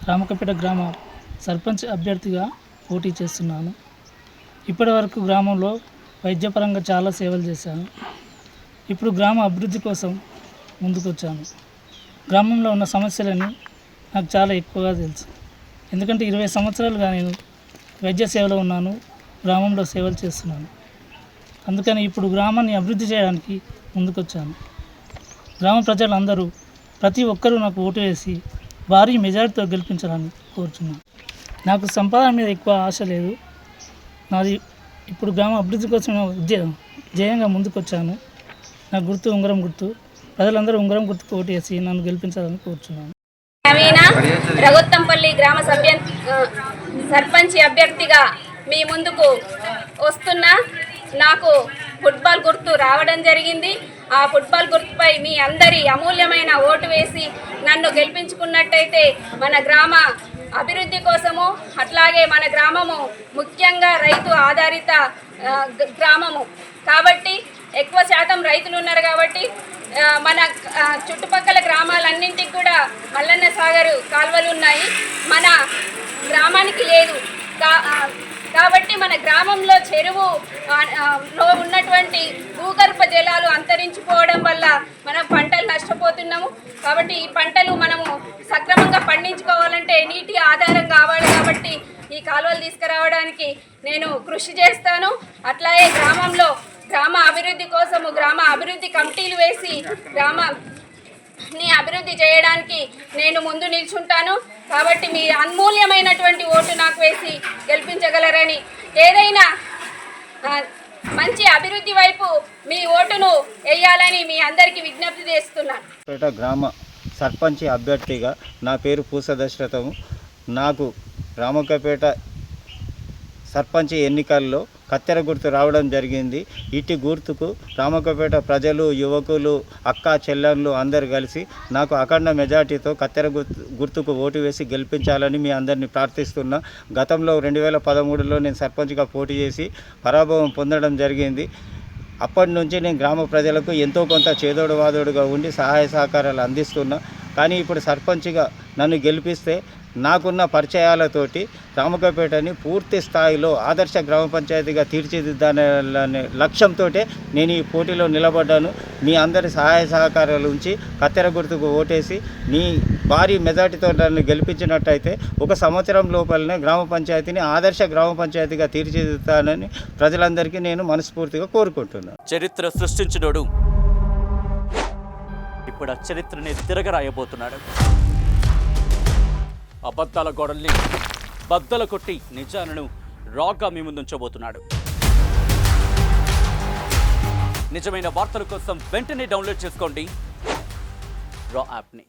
రామకపేట గ్రామ సర్పంచ్ అభ్యర్థిగా పోటీ చేస్తున్నాను. ఇప్పటివరకు గ్రామంలో వైద్యపరంగా చాలా సేవలు చేశాను. ఇప్పుడు గ్రామ అభివృద్ధి కోసం ముందుకొచ్చాను. గ్రామంలో ఉన్న సమస్యలని నాకు చాలా ఎక్కువగా తెలుసు. ఎందుకంటే 20 సంవత్సరాలుగా నేను వైద్య సేవలో ఉన్నాను, గ్రామంలో సేవలు చేస్తున్నాను. అందుకని ఇప్పుడు గ్రామాన్ని అభివృద్ధి చేయడానికి ముందుకొచ్చాను. గ్రామ ప్రజలందరూ ప్రతి ఒక్కరూ నాకు ఓటు వేసి భారీ మెజారిటీతో గెలిపించాలని కోరుచున్నాను. నాకు సంపాదన మీద ఎక్కువ ఆశ లేదు. నాది ఇప్పుడు గ్రామ అభివృద్ధి కోసం జయంగా ముందుకొచ్చాను. నా గుర్తు ఉంగరం గుర్తు. ప్రజలందరూ ఉంగరం గుర్తుకు ఓటు వేసి నన్ను గెలిపించాలని కోరుచున్నాను. రఘుత్తంపల్లి గ్రామ సర్పంచ్ అభ్యర్థిగా మీ ముందుకు వస్తున్నా. నాకు ఫుట్బాల్ గుర్తు రావడం జరిగింది. ఆ ఫుట్బాల్ గుర్తుపై మీ అందరి అమూల్యమైన ఓటు వేసి నన్ను గెలిపించుకున్నట్టయితే మన గ్రామ అభివృద్ధి కోసము, అట్లాగే మన గ్రామము ముఖ్యంగా రైతు ఆధారిత గ్రామము కాబట్టి ఎక్కువ శాతం రైతులు ఉన్నారు కాబట్టి మన చుట్టుపక్కల గ్రామాలన్నింటికి కూడా మల్లన్న సాగర్ కాలువలు ఉన్నాయి, మన గ్రామానికి లేదు. కాబట్టి మన గ్రామంలో చెరువులో ఉన్నటువంటి భూగర్భ జలాలు అంతరించిపోవడం వల్ల మనం పంటలు నష్టపోతున్నాము. కాబట్టి ఈ పంటలు మనము సక్రమంగా పండించుకోవాలంటే నీటి ఆధారం కావాలి. కాబట్టి ఈ కాలువలు తీసుకురావడానికి నేను కృషి చేస్తాను. అట్లాగే గ్రామంలో గ్రామ అభివృద్ధి కోసము గ్రామ అభివృద్ధి కమిటీలు వేసి గ్రామాన్ని అభివృద్ధి చేయడానికి నేను ముందు నిల్చుంటాను. కాబట్టి మీ అమూల్యమైనటువంటి ఓటు నాకు వేసి గెలిపించగలరని, ఏదైనా మంచి అభివృద్ధి వైపు మీ ఓటును వేయాలని మీ అందరికీ విజ్ఞప్తి చేస్తున్నాను. గ్రామ సర్పంచ్ అభ్యర్థిగా నా పేరు పూస దశరథము. నాకు రామకపేట సర్పంచ్ ఎన్నికల్లో కత్తెర గుర్తు రావడం జరిగింది. ఇటు గుర్తుకు రామకపేట ప్రజలు, యువకులు, అక్క చెల్లెళ్ళు అందరు కలిసి నాకు అఖండ మెజార్టీతో కత్తెర గుర్తుకు ఓటు వేసి గెలిపించాలని మీ అందరినీ ప్రార్థిస్తున్నా. గతంలో 2013లో నేను సర్పంచ్గా పోటీ చేసి పరాభవం పొందడం జరిగింది. అప్పటి నుంచి నేను గ్రామ ప్రజలకు ఎంతో కొంత చేదోడు వాదోడుగా ఉండి సహాయ సహకారాలు అందిస్తున్నా. కానీ ఇప్పుడు సర్పంచ్గా నన్ను గెలిపిస్తే నాకున్న పరిచయాలతోటి రామకపేటని పూర్తి స్థాయిలో ఆదర్శ గ్రామ పంచాయతీగా తీర్చిదిద్దాలనే లక్ష్యంతో నేను ఈ పోటీలో నిలబడ్డాను. మీ అందరి సహాయ సహకారాలు ఉంచి కత్తెర గుర్తుకు ఓటేసి మీ భారీ మెజార్టీతో నన్ను గెలిపించినట్టయితే 1 సంవత్సరం లోపలనే గ్రామ పంచాయతీని ఆదర్శ గ్రామ పంచాయతీగా తీర్చిదిద్దానని ప్రజలందరికీ నేను మనస్ఫూర్తిగా కోరుకుంటున్నాను. చరిత్ర సృష్టించినోడు ఇప్పుడు ఆ చరిత్రని తిరగరాయబోతున్నాడు. అబద్ధాల గోడల్ని బద్దల కొట్టి నిజాలను రాగా మీ ముందుంచబోతున్నాడు. నిజమైన వార్తల కోసం వెంటనే డౌన్లోడ్ చేసుకోండి రా యాప్ని.